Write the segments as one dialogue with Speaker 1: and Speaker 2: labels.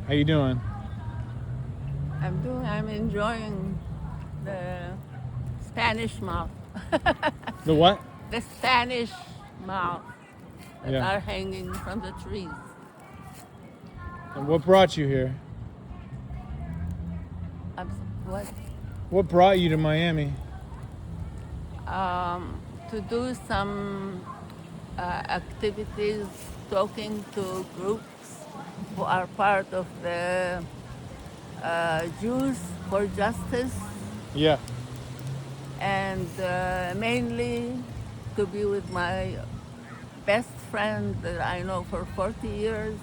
Speaker 1: How you doing?
Speaker 2: I'm enjoying the Spanish mouth.
Speaker 1: The what?
Speaker 2: The Spanish mouth that
Speaker 1: Yeah.
Speaker 2: are hanging from the trees.
Speaker 1: And what brought you here?
Speaker 2: What?
Speaker 1: What brought you to Miami?
Speaker 2: To do some activities, talking to groups who are part of the Jews for Justice,
Speaker 1: Yeah.
Speaker 2: and mainly to be with my best friend that I know for 40 years,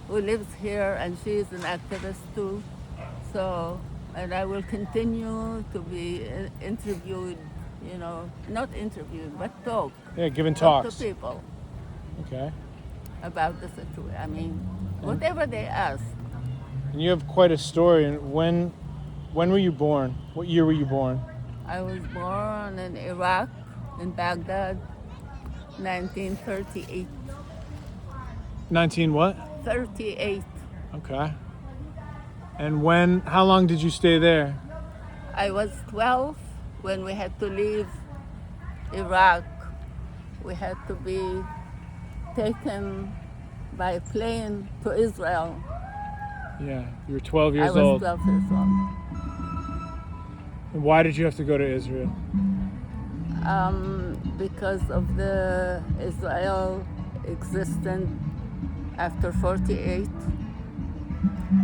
Speaker 2: who lives here, and she is an activist too. So, and I will continue to be interviewed, not interviewed, but talk
Speaker 1: Yeah, giving
Speaker 2: to
Speaker 1: talks.
Speaker 2: people
Speaker 1: Okay.
Speaker 2: about the situation. I mean, whatever they ask.
Speaker 1: And you have quite a story. And when were you born? What year were you born?
Speaker 2: I was born in Iraq, in Baghdad, 1938.
Speaker 1: 19 what?
Speaker 2: 38.
Speaker 1: Okay. And how long did you stay there?
Speaker 2: I was 12 when we had to leave Iraq. We had to be taken by plane to Israel.
Speaker 1: Yeah, you were 12 years
Speaker 2: I was
Speaker 1: old.
Speaker 2: 12 years old.
Speaker 1: And why did you have to go to Israel?
Speaker 2: Because of the Israel existence after 48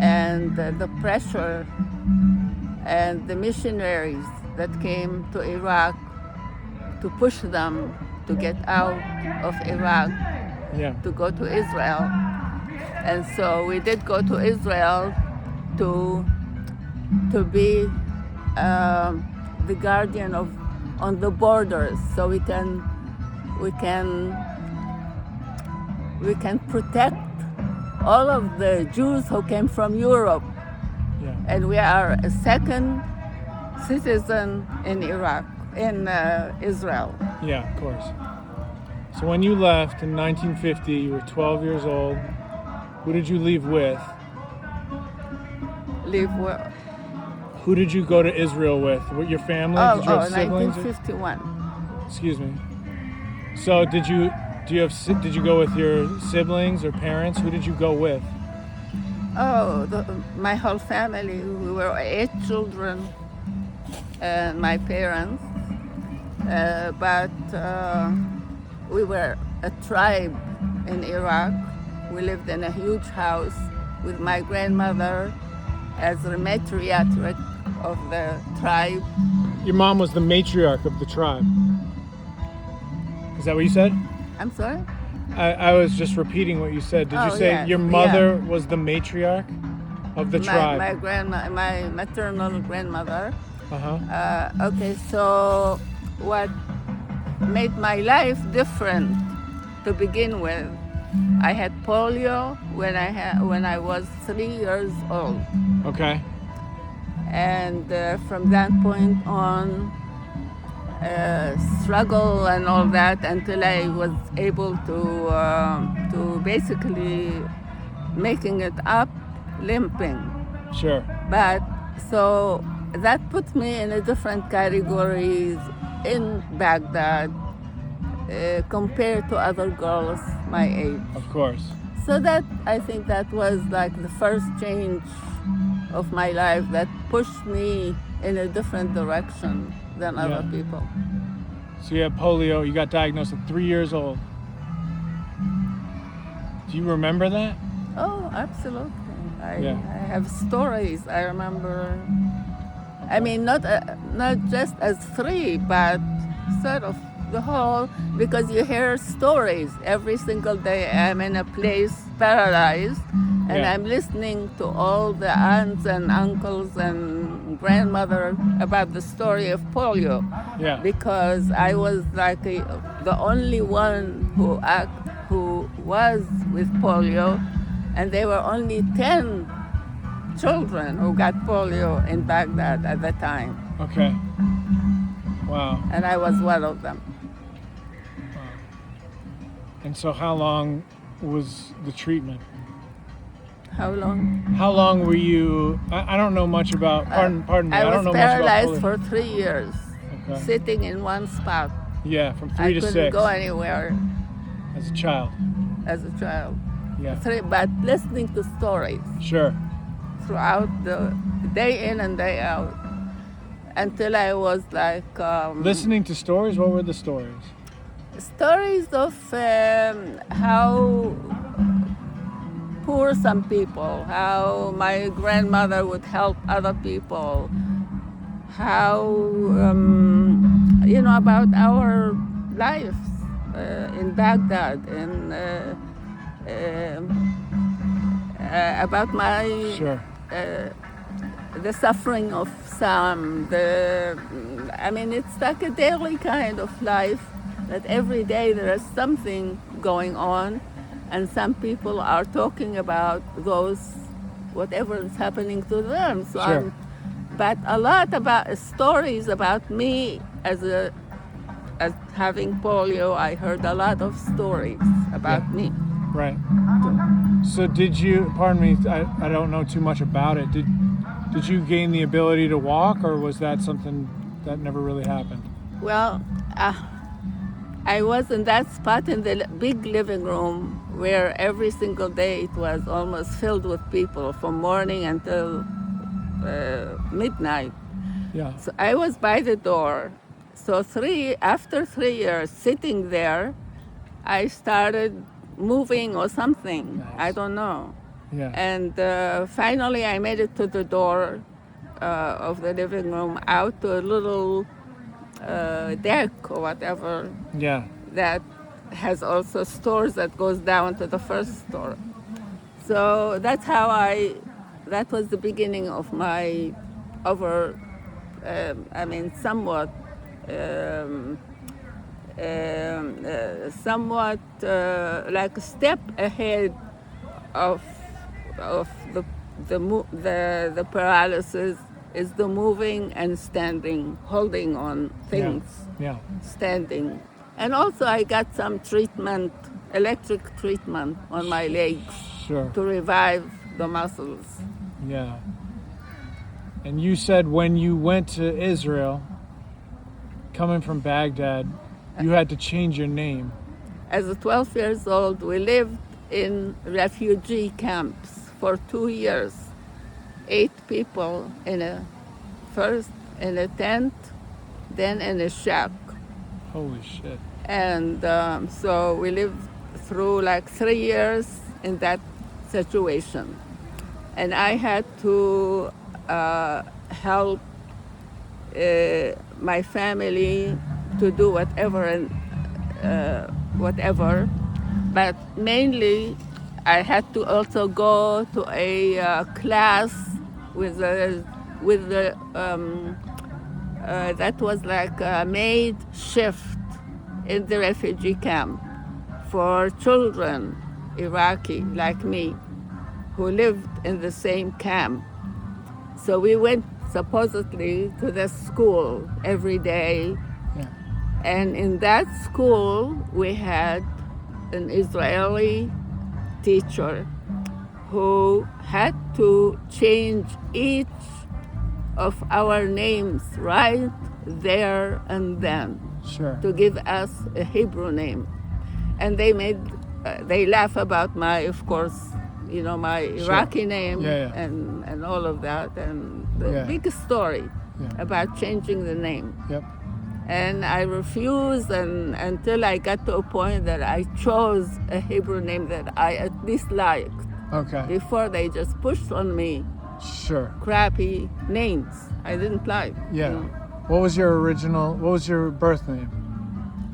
Speaker 2: and the pressure and the missionaries that came to Iraq to push them to get out of Iraq
Speaker 1: Yeah.
Speaker 2: to go to Israel. And so we did go to Israel to be the guardian on the borders, so we can protect all of the Jews who came from Europe.
Speaker 1: Yeah.
Speaker 2: And we are a second citizen in Iraq, in Israel.
Speaker 1: Yeah, of course. So when you left in 1950, you were 12 years old. Who did you leave with?
Speaker 2: Leave where?
Speaker 1: Who did you go to Israel with? With your family? Did you have siblings?
Speaker 2: 1951.
Speaker 1: Excuse me. So did you go with your siblings or parents? Who did you go with?
Speaker 2: Oh, my whole family. We were 8 children, and my parents. But we were a tribe in Iraq. We lived in a huge house with my grandmother as the matriarch of the tribe.
Speaker 1: Your mom was the matriarch of the tribe. Is that what you said?
Speaker 2: I'm sorry?
Speaker 1: I was just repeating what you said. Did you say
Speaker 2: yes,
Speaker 1: your mother was the matriarch of the tribe?
Speaker 2: My maternal grandmother.
Speaker 1: Uh-huh.
Speaker 2: Okay, so what made my life different to begin with? I had polio when I was 3 years old.
Speaker 1: Okay.
Speaker 2: And from that point on, struggle and all that until I was able to basically making it up, limping.
Speaker 1: Sure.
Speaker 2: But so that puts me in a different categories in Baghdad compared to other girls my age.
Speaker 1: Of course.
Speaker 2: So that I think that was like the first change of my life that pushed me in a different direction than other people.
Speaker 1: So you had polio. You got diagnosed at 3 years old. Do you remember that?
Speaker 2: Oh, absolutely. I have stories. I remember. Okay. I mean, not just as 3, but sort of the whole, because you hear stories every single day. I'm in a place paralyzed, and I'm listening to all the aunts and uncles and grandmother about the story of polio.
Speaker 1: Yeah.
Speaker 2: Because I was like the only one who was with polio, and there were only 10 children who got polio in Baghdad at the time.
Speaker 1: Okay. Wow.
Speaker 2: And I was one of them.
Speaker 1: Wow. And so how long was the treatment?
Speaker 2: How long?
Speaker 1: How long were you? I don't know much about. Pardon me. I
Speaker 2: I
Speaker 1: don't
Speaker 2: was
Speaker 1: know much about
Speaker 2: paralyzed
Speaker 1: polio.
Speaker 2: for 3 years,
Speaker 1: Okay.
Speaker 2: sitting in one spot.
Speaker 1: Yeah, from 3
Speaker 2: I
Speaker 1: to
Speaker 2: couldn't
Speaker 1: 6
Speaker 2: go anywhere
Speaker 1: as a child.
Speaker 2: as a child.
Speaker 1: Yeah.
Speaker 2: But listening to stories
Speaker 1: Sure.
Speaker 2: throughout the day in and day out until I was like
Speaker 1: Listening to stories. What were the stories?
Speaker 2: stories of how poor some people, how my grandmother would help other people, how about our lives in Baghdad and about my
Speaker 1: Sure.
Speaker 2: the suffering of some. It's like a daily kind of life that every day there is something going on, and some people are talking about whatever is happening to them. So
Speaker 1: Sure.
Speaker 2: but a lot about stories about me as having polio. I heard a lot of stories about me.
Speaker 1: Right. So did you? Pardon me. I don't know too much about it. Did you gain the ability to walk, or was that something that never really happened?
Speaker 2: Well, I was in that spot in the big living room where every single day it was almost filled with people from morning until midnight.
Speaker 1: Yeah.
Speaker 2: So I was by the door. So after 3 years sitting there, I started moving or something.
Speaker 1: Nice.
Speaker 2: I don't know.
Speaker 1: Yeah.
Speaker 2: And finally I made it to the door of the living room, out to a little deck or whatever
Speaker 1: Yeah.
Speaker 2: that has also stores that goes down to the first store. So that was the beginning of my somewhat like a step ahead of the paralysis is the moving and standing, holding on things,
Speaker 1: Yeah.
Speaker 2: standing. And also I got some treatment, electric treatment on my legs
Speaker 1: Sure.
Speaker 2: to revive the muscles.
Speaker 1: Yeah. And you said when you went to Israel, coming from Baghdad, you had to change your name.
Speaker 2: As a 12 years old, we lived in refugee camps for 2 years. 8 people first in a tent, then in a shack.
Speaker 1: Holy shit.
Speaker 2: And so we lived through like 3 years in that situation. And I had to help my family to do whatever, but mainly I had to also go to a class that was like a maid shift in the refugee camp for children, Iraqi like me, who lived in the same camp. So we went supposedly to the school every day.
Speaker 1: Yeah.
Speaker 2: And in that school, we had an Israeli teacher who had to change each of our names right there and then
Speaker 1: Sure.
Speaker 2: to give us a Hebrew name. And they laugh about of course, my Iraqi name.
Speaker 1: Yeah.
Speaker 2: and all of that, and the
Speaker 1: Yeah.
Speaker 2: big story
Speaker 1: Yeah.
Speaker 2: about changing the name.
Speaker 1: Yep.
Speaker 2: And I refused until I got to a point that I chose a Hebrew name that I at least liked.
Speaker 1: Okay.
Speaker 2: Before they just pushed on me
Speaker 1: Sure.
Speaker 2: crappy names I didn't like.
Speaker 1: Yeah. What was your birth name?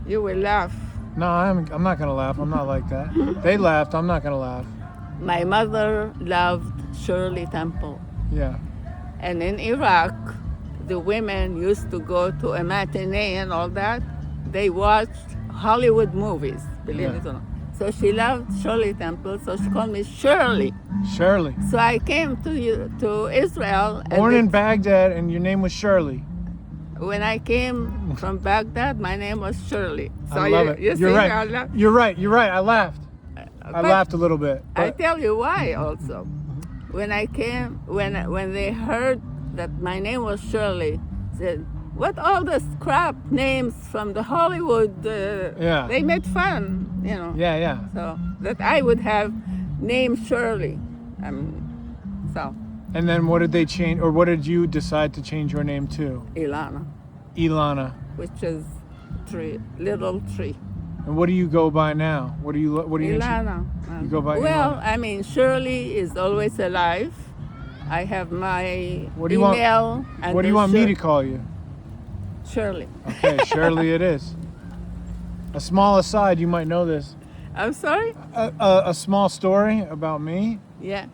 Speaker 2: You will laugh.
Speaker 1: No, I'm not gonna laugh. I'm not like that. They laughed. I'm not gonna laugh.
Speaker 2: My mother loved Shirley Temple.
Speaker 1: Yeah.
Speaker 2: And in Iraq, the women used to go to a matinee and all that. They watched Hollywood movies, believe
Speaker 1: Yeah.
Speaker 2: it or not. So she loved Shirley Temple, so she called me Shirley.
Speaker 1: Shirley.
Speaker 2: So I came to Israel.
Speaker 1: Born in Baghdad, and your name was Shirley.
Speaker 2: When I came from Baghdad, my name was Shirley. So
Speaker 1: I love it.
Speaker 2: You
Speaker 1: You're
Speaker 2: see
Speaker 1: right.
Speaker 2: how I laugh?
Speaker 1: You're right. I laughed. I
Speaker 2: But
Speaker 1: laughed a little bit.
Speaker 2: I
Speaker 1: But
Speaker 2: tell you why also. when I came, when they heard that my name was Shirley, said, "What all this crap names from the Hollywood?"
Speaker 1: Yeah.
Speaker 2: They made fun, you know.
Speaker 1: Yeah, yeah.
Speaker 2: So that I would have named Shirley. So
Speaker 1: And then what did they change, or what did you decide to change your name to?
Speaker 2: Ilana,
Speaker 1: Ilana.
Speaker 2: which is little tree.
Speaker 1: And what do you go by now? What do you
Speaker 2: Ilana.
Speaker 1: You go by
Speaker 2: Well,
Speaker 1: Ilana.
Speaker 2: I mean, Shirley is always alive. I have my
Speaker 1: What do you want-
Speaker 2: email. And
Speaker 1: What do you want me to call you?
Speaker 2: Shirley.
Speaker 1: Okay, Shirley it is. A small aside, you might know this.
Speaker 2: I'm sorry?
Speaker 1: A small story about me.
Speaker 2: Yeah.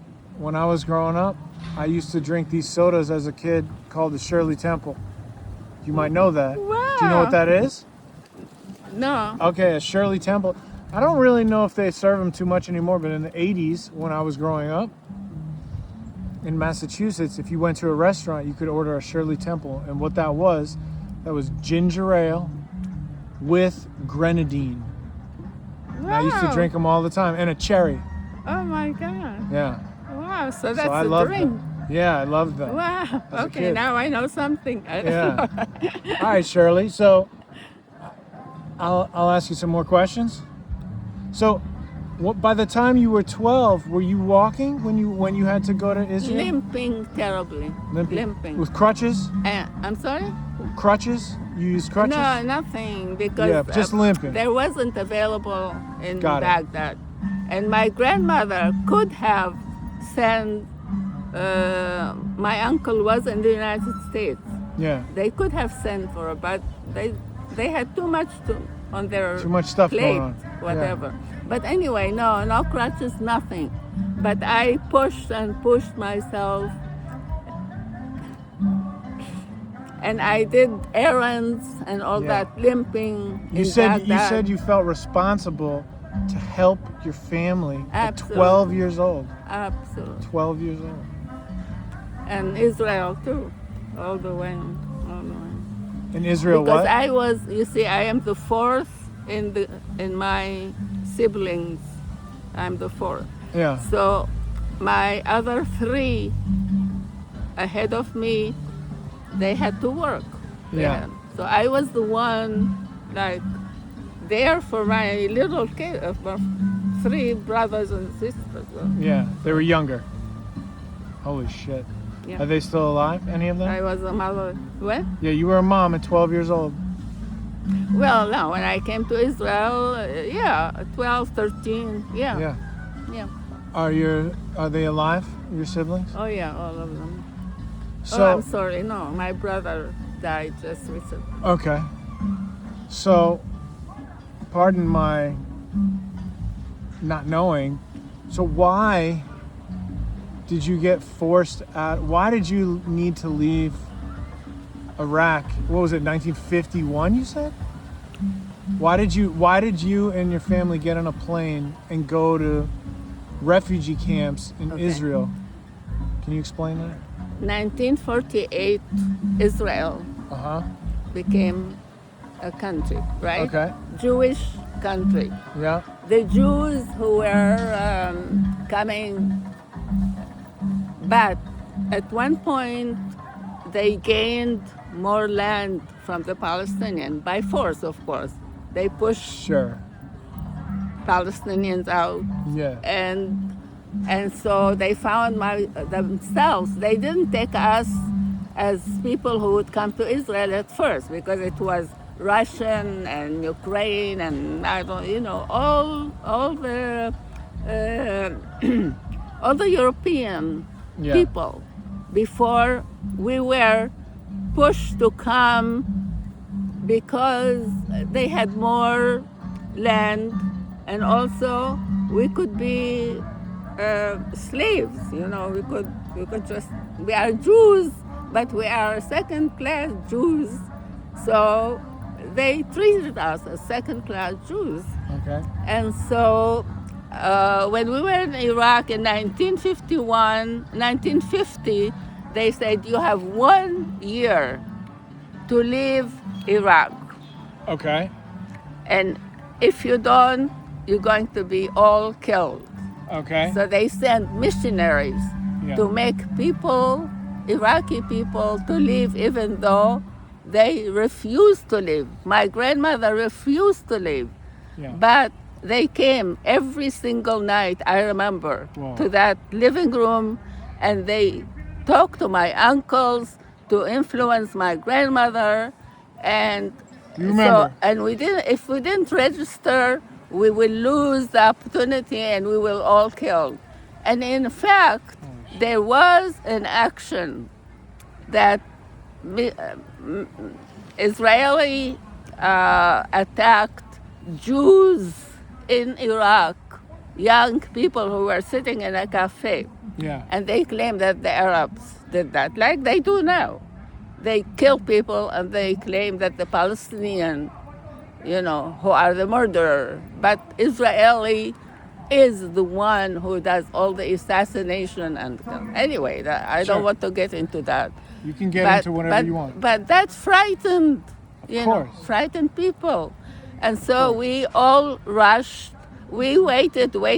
Speaker 1: When I was growing up, I used to drink these sodas as a kid called the Shirley Temple. You might know that.
Speaker 2: Wow.
Speaker 1: Do you know what that is?
Speaker 2: No.
Speaker 1: Okay, a Shirley Temple. I don't really know if they serve them too much anymore, but in the 80s, when I was growing up in Massachusetts, if you went to a restaurant, you could order a Shirley Temple. And what that was ginger ale with grenadine.
Speaker 2: Wow.
Speaker 1: And I used to drink them all the time, and a cherry.
Speaker 2: Oh my God.
Speaker 1: Yeah.
Speaker 2: Wow. So that's
Speaker 1: So I
Speaker 2: a
Speaker 1: loved
Speaker 2: drink.
Speaker 1: them. Yeah, I loved them.
Speaker 2: Wow.
Speaker 1: As a
Speaker 2: Okay,
Speaker 1: kid.
Speaker 2: now I know something.
Speaker 1: Yeah. All right, Shirley. So I'll ask you some more questions. So, by the time you were 12, were you walking when you had to go to Israel?
Speaker 2: Limping terribly. Limping.
Speaker 1: With crutches?
Speaker 2: I'm sorry?
Speaker 1: Crutches? You used crutches?
Speaker 2: No, nothing, because
Speaker 1: Yeah, just limping.
Speaker 2: there wasn't available in
Speaker 1: Got it.
Speaker 2: Baghdad. And my grandmother could have sent, my uncle was in the United States.
Speaker 1: Yeah.
Speaker 2: They could have sent for her, but they had too much on their
Speaker 1: Too much stuff
Speaker 2: plate,
Speaker 1: going on.
Speaker 2: whatever. But anyway, no crutches, nothing. But I pushed and pushed myself. And I did errands and all
Speaker 1: Yeah.
Speaker 2: that, limping.
Speaker 1: You
Speaker 2: in
Speaker 1: said
Speaker 2: Baghdad.
Speaker 1: you felt responsible to help your family at
Speaker 2: Absolutely.
Speaker 1: 12 years old.
Speaker 2: Absolutely.
Speaker 1: 12 years old.
Speaker 2: And Israel too, all the way.
Speaker 1: In Israel,
Speaker 2: Because
Speaker 1: what?
Speaker 2: I am the fourth in my siblings. I'm the fourth.
Speaker 1: Yeah.
Speaker 2: So my other three ahead of me, they had to work.
Speaker 1: Yeah.
Speaker 2: So I was the one, like, there for my little kid, for 3 brothers and sisters.
Speaker 1: Yeah. They were younger. Holy shit.
Speaker 2: Yeah.
Speaker 1: Are they still alive? Any of them?
Speaker 2: I was a mother. What?
Speaker 1: Yeah, you were a mom at 12 years old.
Speaker 2: Well, no, when I came to Israel, 12, 13,
Speaker 1: Yeah.
Speaker 2: yeah.
Speaker 1: Are they alive? Your siblings?
Speaker 2: Oh yeah, all of them.
Speaker 1: So
Speaker 2: I'm sorry, no, my brother died just recently.
Speaker 1: okay. So, pardon my not knowing. So why did you get forced out? Why did you need to leave Iraq? What was it, 1951? You said. Why did you and your family get on a plane and go to refugee camps in
Speaker 2: Okay.
Speaker 1: Israel? Can you explain that?
Speaker 2: 1948, Israel
Speaker 1: Uh-huh.
Speaker 2: became a country, right?
Speaker 1: Okay.
Speaker 2: Jewish country.
Speaker 1: Yeah.
Speaker 2: The Jews who were coming, but at one point they gained more land from the Palestinians by force, of course. They pushed
Speaker 1: Sure.
Speaker 2: Palestinians out,
Speaker 1: Yeah.
Speaker 2: and so they found themselves. They didn't take us as people who would come to Israel at first, because it was Russian and Ukraine and all the all the European
Speaker 1: Yeah.
Speaker 2: people before we were pushed to come because they had more land, and also we could be slaves. We could just, we are Jews, but we are second-class Jews. So they treated us as second-class Jews.
Speaker 1: Okay.
Speaker 2: And so when we were in Iraq in 1950, they said you have 1 year to leave Iraq.
Speaker 1: Okay.
Speaker 2: And if you don't, you're going to be all killed.
Speaker 1: Okay.
Speaker 2: So they sent missionaries
Speaker 1: Yeah.
Speaker 2: to make people, Iraqi people, to live even though they refused to live. My grandmother refused to live.
Speaker 1: Yeah.
Speaker 2: But they came every single night, I remember,
Speaker 1: Wow.
Speaker 2: to that living room, and they talked to my uncles to influence my grandmother, and
Speaker 1: You remember?
Speaker 2: so, and if we didn't register, we will lose the opportunity and we will all killed. And in fact, there was an action that Israeli attacked Jews in Iraq, young people who were sitting in a cafe.
Speaker 1: Yeah.
Speaker 2: And they claim that the Arabs did that, like they do now. They kill people and they claim that the Palestinian, who are the murderer. But Israeli is the one who does all the assassination and anyway, I
Speaker 1: Sure.
Speaker 2: don't want to get into that.
Speaker 1: You can get into whatever you want.
Speaker 2: But that frightened,
Speaker 1: course.
Speaker 2: frightened people. And so we all rushed. We waited to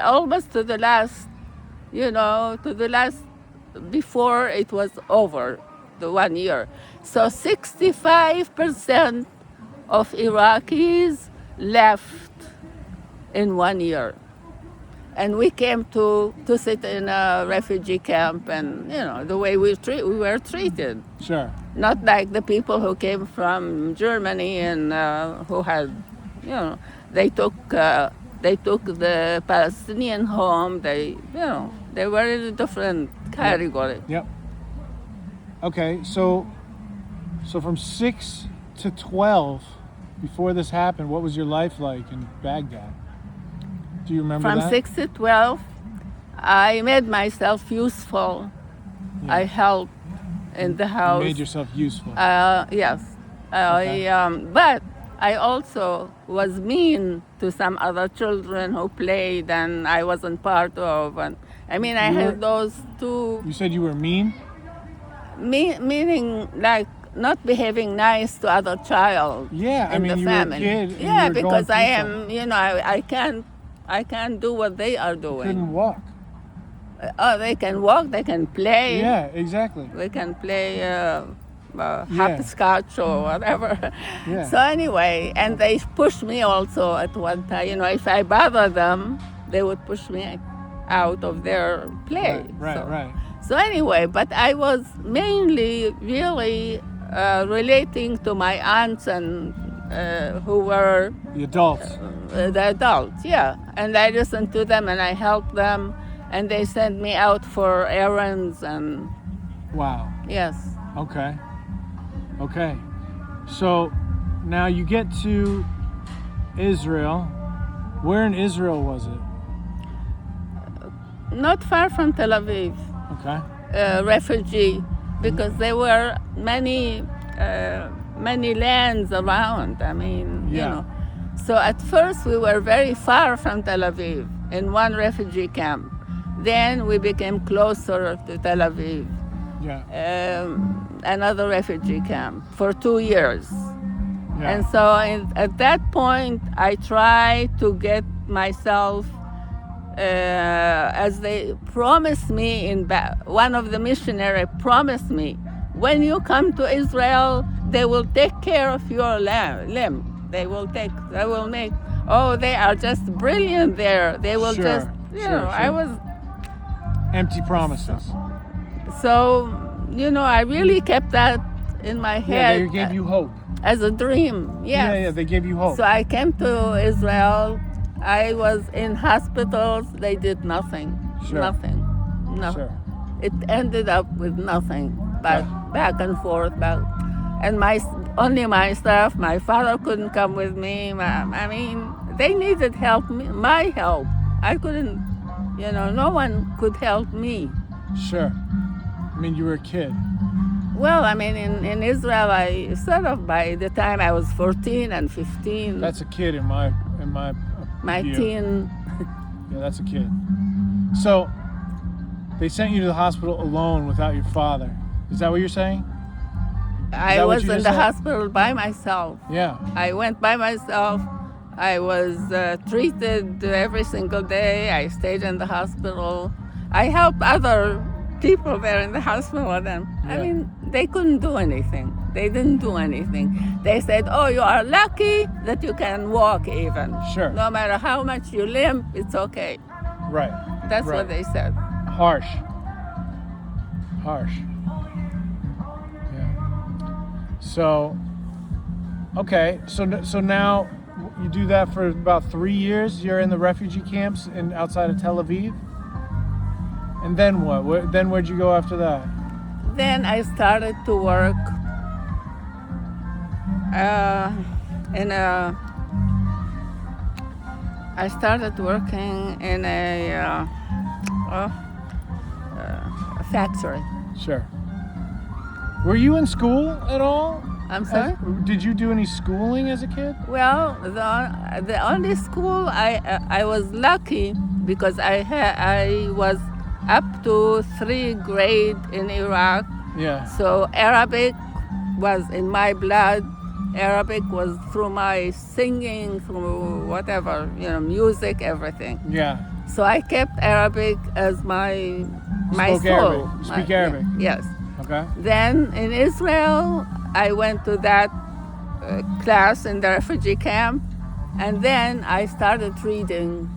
Speaker 2: almost to the last, before it was over, the 1 year. So 65% of Iraqis left in 1 year. And we came to sit in a refugee camp, and the way we were treated.
Speaker 1: Sure.
Speaker 2: Not like the people who came from Germany and who had, they took the Palestinian home. They were in a different category.
Speaker 1: Yep. Okay, so from 6 to 12, before this happened, what was your life like in Baghdad? Do you remember
Speaker 2: From
Speaker 1: that?
Speaker 2: 6 to 12, I made myself useful.
Speaker 1: Yeah.
Speaker 2: I helped in the house.
Speaker 1: You made yourself useful.
Speaker 2: Yes.
Speaker 1: Okay.
Speaker 2: But I also was mean to some other children who played and I wasn't part of. And I mean, I had those two.
Speaker 1: You said you were mean?
Speaker 2: Meaning like not behaving nice to other child.
Speaker 1: Yeah, I
Speaker 2: in
Speaker 1: mean,
Speaker 2: the
Speaker 1: you were a
Speaker 2: family.
Speaker 1: kid and
Speaker 2: Yeah,
Speaker 1: you were
Speaker 2: because
Speaker 1: going
Speaker 2: I
Speaker 1: through
Speaker 2: am, I can't do what they are doing.
Speaker 1: Couldn't walk.
Speaker 2: Oh, they can walk, they can play.
Speaker 1: Yeah, exactly.
Speaker 2: We can play hopscotch or whatever.
Speaker 1: Yeah.
Speaker 2: So anyway, and they pushed me also at one time. If I bother them, they would push me out of their play.
Speaker 1: Right.
Speaker 2: So anyway, but I was mainly really relating to my aunts and who were
Speaker 1: The adults.
Speaker 2: the adults, yeah. And I listened to them and I helped them. And they sent me out for errands and
Speaker 1: Wow.
Speaker 2: yes.
Speaker 1: Okay. So now you get to Israel. Where in Israel was it?
Speaker 2: Not far from Tel Aviv,
Speaker 1: Okay.
Speaker 2: refugee, because there were many lands around. I mean,
Speaker 1: Yeah.
Speaker 2: So at first we were very far from Tel Aviv in one refugee camp. Then we became closer to Tel Aviv,
Speaker 1: Yeah.
Speaker 2: another refugee camp for 2 years.
Speaker 1: Yeah.
Speaker 2: And so at that point, I tried to get myself, as they promised me, one of the missionaries promised me, when you come to Israel, they will take care of your limb. They will make, they are just brilliant there. They will
Speaker 1: Sure,
Speaker 2: just,
Speaker 1: sure.
Speaker 2: I was,
Speaker 1: Empty promises.
Speaker 2: so, I really kept that in my
Speaker 1: Yeah,
Speaker 2: head.
Speaker 1: they gave you hope.
Speaker 2: As a dream, yes.
Speaker 1: Yeah, they gave you hope.
Speaker 2: So I came to Israel. I was in hospitals. They did nothing.
Speaker 1: Sure.
Speaker 2: Nothing.
Speaker 1: Sure.
Speaker 2: It ended up with nothing. But back and forth. And only my staff. My father couldn't come with me. I mean, they needed help. My help. I couldn't. No one could help me.
Speaker 1: Sure. I mean, you were a kid.
Speaker 2: Well, I mean, in Israel, I sort of by the time I was 14 and 15.
Speaker 1: That's a kid in my
Speaker 2: my
Speaker 1: view.
Speaker 2: teen.
Speaker 1: Yeah, that's a kid. So they sent you to the hospital alone without your father. Is that what you're saying?
Speaker 2: I
Speaker 1: that what
Speaker 2: was
Speaker 1: you
Speaker 2: in
Speaker 1: just
Speaker 2: the
Speaker 1: said?
Speaker 2: hospital by myself.
Speaker 1: Yeah.
Speaker 2: I went by myself. I was treated every single day. I stayed in the hospital. I helped other people there in the hospital with them. I mean, they couldn't do anything. They didn't do anything. They said, oh, you are lucky that you can walk even.
Speaker 1: Sure.
Speaker 2: No matter how much you limp, it's okay.
Speaker 1: Right.
Speaker 2: That's
Speaker 1: Right.
Speaker 2: what they said.
Speaker 1: Harsh. Yeah. So, okay. So now you do that for about 3 years. You're in the refugee camps outside of Tel Aviv. And then what? Where'd you go after that?
Speaker 2: Then I started to work I started working in a factory.
Speaker 1: Sure. Were you in school at all?
Speaker 2: I'm sorry?
Speaker 1: Did you do any schooling as a kid?
Speaker 2: Well, the only school I was lucky because I was up to 3rd grade in Iraq.
Speaker 1: Yeah.
Speaker 2: So Arabic was in my blood. Arabic was through my singing, through whatever, music, everything.
Speaker 1: Yeah.
Speaker 2: So I kept Arabic as my
Speaker 1: Spoke
Speaker 2: soul.
Speaker 1: Arabic. Speak Arabic.
Speaker 2: Yes.
Speaker 1: Okay.
Speaker 2: Then in Israel, I went to that class in the refugee camp, and then I started reading.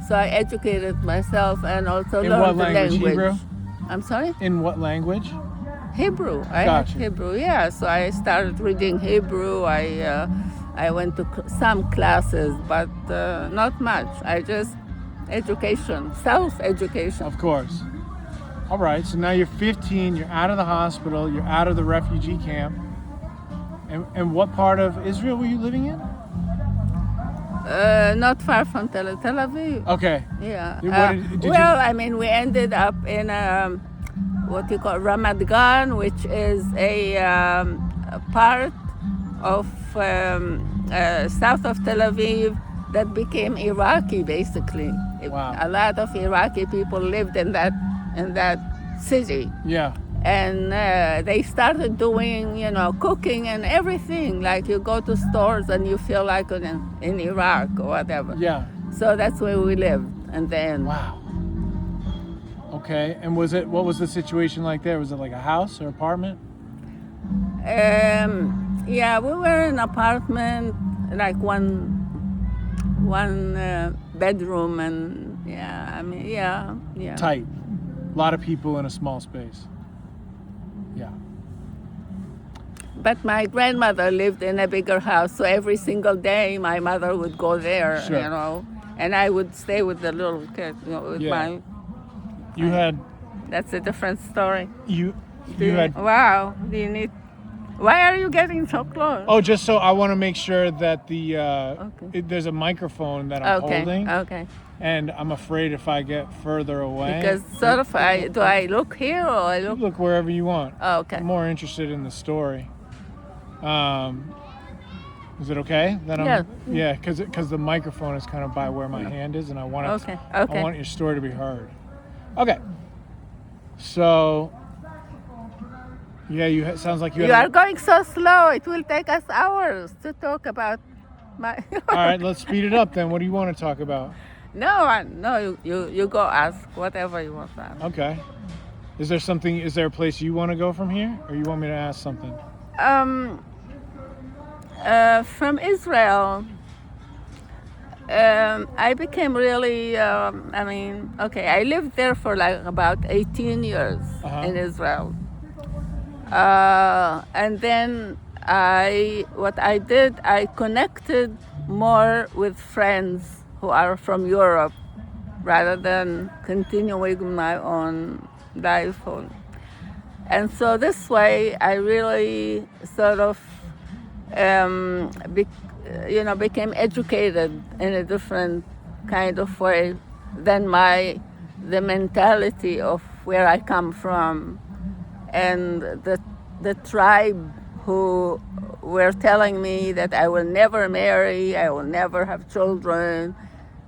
Speaker 2: So I educated myself and also
Speaker 1: In
Speaker 2: learned
Speaker 1: what
Speaker 2: the
Speaker 1: language?
Speaker 2: language.
Speaker 1: Hebrew?
Speaker 2: I'm sorry?
Speaker 1: In what language?
Speaker 2: Hebrew. I
Speaker 1: Gotcha.
Speaker 2: had Hebrew, yeah. So I started reading Hebrew. I went to some classes, but not much. I just education, self-education.
Speaker 1: Of course. All right. So now you're 15. You're out of the hospital. You're out of the refugee camp. And what part of Israel were you living in?
Speaker 2: Not far from Tel Aviv.
Speaker 1: Okay.
Speaker 2: Yeah.
Speaker 1: Did you-
Speaker 2: I mean, we ended up in what you call Ramat Gan, which is a part of south of Tel Aviv that became Iraqi, basically.
Speaker 1: Wow.
Speaker 2: A lot of Iraqi people lived in that city.
Speaker 1: Yeah.
Speaker 2: And they started doing, cooking and everything. Like you go to stores and you feel like in Iraq or whatever.
Speaker 1: Yeah.
Speaker 2: So that's where we lived. And then,
Speaker 1: Wow. Okay. And what was the situation like there? Was it like a house or apartment?
Speaker 2: yeah, we were in an apartment, like one bedroom, and yeah.
Speaker 1: Tight. A lot of people in a small space. Yeah.
Speaker 2: But my grandmother lived in a bigger house, so every single day my mother would go there,
Speaker 1: Sure.
Speaker 2: and I would stay with the little kid, with
Speaker 1: Yeah. You had
Speaker 2: That's a different story.
Speaker 1: you had.
Speaker 2: Wow. Do you need? Why are you getting so close?
Speaker 1: Oh, just so I want to make sure that
Speaker 2: Okay.
Speaker 1: there's a microphone that I'm holding,
Speaker 2: Okay.
Speaker 1: and I'm afraid if I get further away.
Speaker 2: Because sort of, do I look here or I
Speaker 1: You
Speaker 2: look?
Speaker 1: look wherever you want.
Speaker 2: Oh, okay.
Speaker 1: I'm more interested in the story. Is it okay? That I'm,
Speaker 2: Yeah.
Speaker 1: Yeah, because the microphone is kind of by where my hand is, and I want
Speaker 2: Okay.
Speaker 1: I want your story to be heard. Okay. So. Yeah, sounds like you.
Speaker 2: You are going so slow. It will take us hours to talk about my.
Speaker 1: All right, let's speed it up then. What do you want to talk about?
Speaker 2: No. You go ask whatever you want to ask.
Speaker 1: Okay. Is there a place you want to go from here, or you want me to ask something?
Speaker 2: From Israel, I became really. I lived there for like about 18 years in Israel. And then I connected more with friends who are from Europe rather than continuing my own life. And so this way I really sort of became educated in a different kind of way than the mentality of where I come from. And the tribe who were telling me that I will never marry, I will never have children,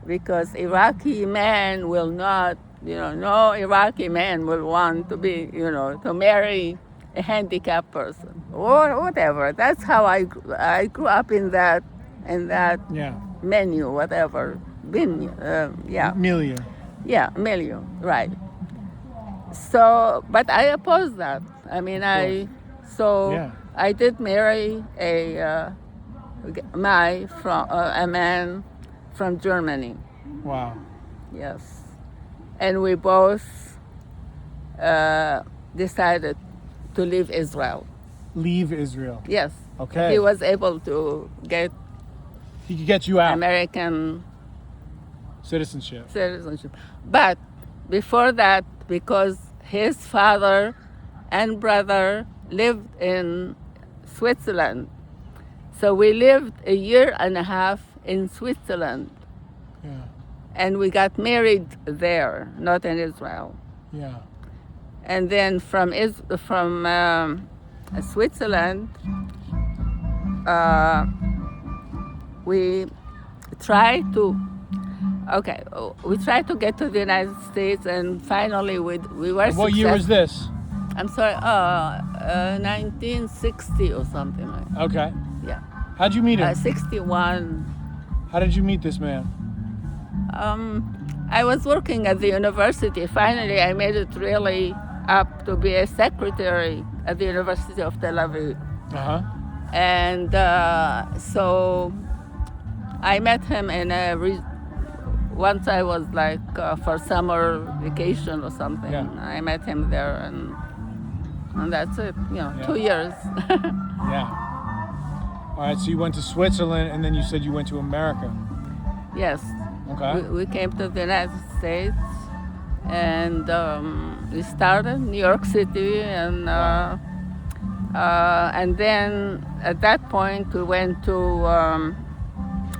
Speaker 2: because Iraqi man will not, no Iraqi man will want to be, to marry a handicapped person or whatever. That's how I grew up in that menu, whatever.
Speaker 1: Milieu.
Speaker 2: Yeah, milieu, right. So, but I oppose that. I mean,
Speaker 1: Yeah.
Speaker 2: I did marry a man from Germany.
Speaker 1: Wow.
Speaker 2: Yes, and we both decided to leave Israel.
Speaker 1: Leave Israel.
Speaker 2: Yes.
Speaker 1: Okay.
Speaker 2: He was able to get
Speaker 1: He could get you out.
Speaker 2: American
Speaker 1: Citizenship.
Speaker 2: But before that, because his father and brother lived in Switzerland, so we lived a year and a half in Switzerland,
Speaker 1: Yeah.
Speaker 2: and we got married there, not in Israel.
Speaker 1: Yeah.
Speaker 2: And then from Switzerland, we tried to get to the United States, and finally we were
Speaker 1: And what year was this?
Speaker 2: I'm sorry, 1960 or something like that.
Speaker 1: Okay.
Speaker 2: Yeah.
Speaker 1: How'd you meet him?
Speaker 2: 61.
Speaker 1: How did you meet this man?
Speaker 2: I was working at the university. Finally, I made it really up to be a secretary at the University of Tel Aviv.
Speaker 1: Uh-huh.
Speaker 2: And so I met him in once I was like for summer vacation or something.
Speaker 1: Yeah.
Speaker 2: I met him there, and that's it.
Speaker 1: Yeah.
Speaker 2: 2 years.
Speaker 1: Yeah. All right, so you went to Switzerland, and then you said you went to America.
Speaker 2: Yes.
Speaker 1: Okay.
Speaker 2: We came to the United States, and we started in New York City, and then at that point we went to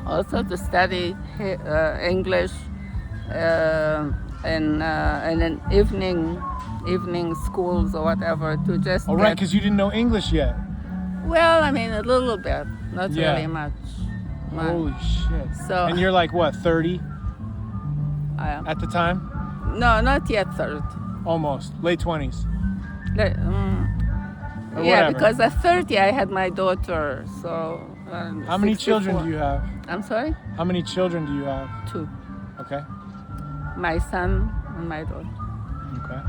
Speaker 2: also to study English in an evening schools or whatever, to just.
Speaker 1: All right, because you didn't know English yet.
Speaker 2: Well, I mean, a little bit, not
Speaker 1: Yeah.
Speaker 2: really much.
Speaker 1: Holy shit.
Speaker 2: So-
Speaker 1: And you're like, what, 30
Speaker 2: I-
Speaker 1: at the time?
Speaker 2: No, not yet 30.
Speaker 1: Almost. Late 20s.
Speaker 2: Or yeah,
Speaker 1: whatever.
Speaker 2: because at 30 I had my daughter, so.
Speaker 1: How many children do you have?
Speaker 2: I'm sorry?
Speaker 1: How many children do you have?
Speaker 2: 2.
Speaker 1: Okay.
Speaker 2: My son and my daughter.
Speaker 1: Okay.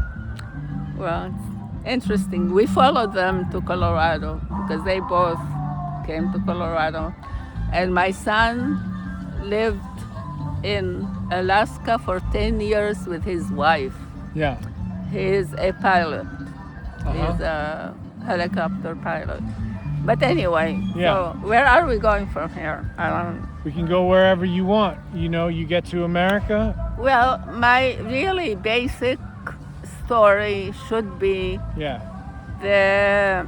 Speaker 2: Well, it's interesting. We followed them to Colorado because they both came to Colorado. And my son lived in Alaska for 10 years with his wife.
Speaker 1: Yeah.
Speaker 2: He's a pilot.
Speaker 1: Uh-huh.
Speaker 2: He's a helicopter pilot. But anyway,
Speaker 1: Yeah.
Speaker 2: so where are we going from here? I don't.
Speaker 1: We can go wherever you want. You get to America.
Speaker 2: Well, my really basic story should be
Speaker 1: Yeah.
Speaker 2: the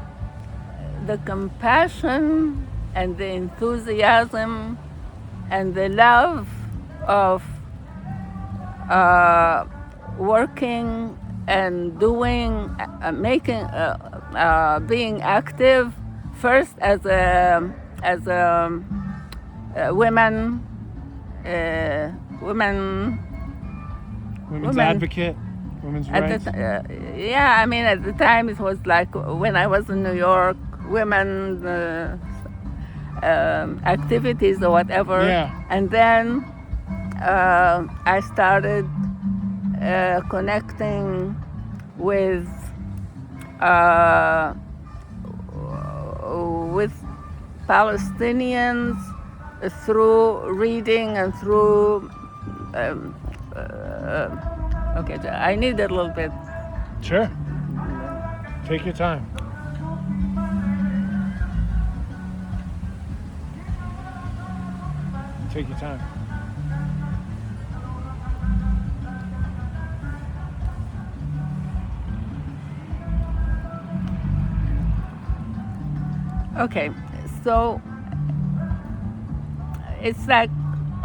Speaker 2: compassion and the enthusiasm and the love of working and doing, being active first as a women's
Speaker 1: Women's advocate. Women's rights.
Speaker 2: yeah, I mean, at the time it was like when I was in New York, women activities or whatever.
Speaker 1: Yeah.
Speaker 2: And then I started connecting with Palestinians through reading and through. Okay, I need a little bit.
Speaker 1: Sure. Take your time. Take your time.
Speaker 2: Okay, so it's like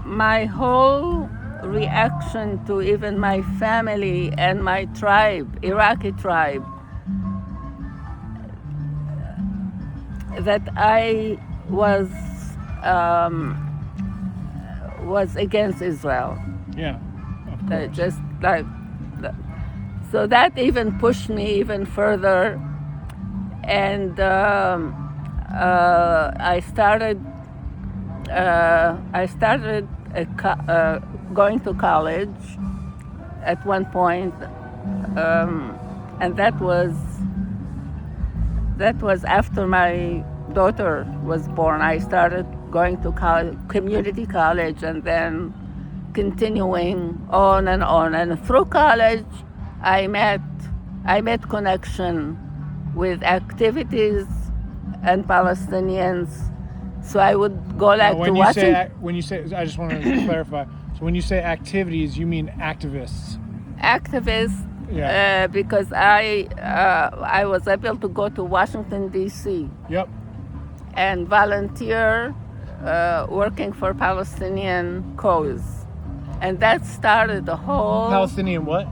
Speaker 2: my whole reaction to even my family and my tribe, Iraqi tribe, that I was against Israel.
Speaker 1: Yeah. Of course.
Speaker 2: Just like so that even pushed me even further, and I started going to college at one point, and that was after my daughter was born. I started going to community college, and then continuing on and on. And through college, I met connection with activities and Palestinians. So I would go like
Speaker 1: when
Speaker 2: to
Speaker 1: you
Speaker 2: Washington.
Speaker 1: when you say, I just want to clarify. So when you say activities, you mean activists?
Speaker 2: Activists,
Speaker 1: Yeah.
Speaker 2: because I was able to go to Washington D.C.
Speaker 1: Yep.
Speaker 2: and volunteer working for Palestinian cause, and that started the whole
Speaker 1: Palestinian what?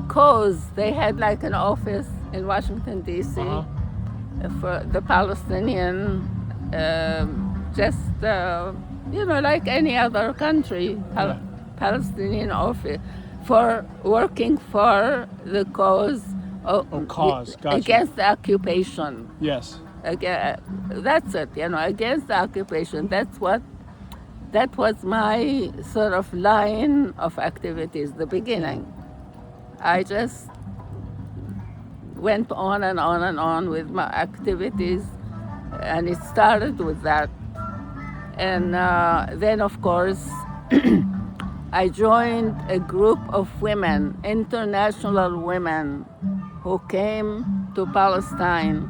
Speaker 2: cause. They had like an office in Washington D.C.
Speaker 1: Uh-huh.
Speaker 2: for the Palestinian, like any other country, Palestinian office for working for the cause
Speaker 1: Gotcha.
Speaker 2: against the occupation.
Speaker 1: Yes.
Speaker 2: That's it, against the occupation. That was my sort of line of activities, the beginning. I just went on and on and on with my activities, and it started with that. And then, of course, I joined a group of women, international women, who came to Palestine,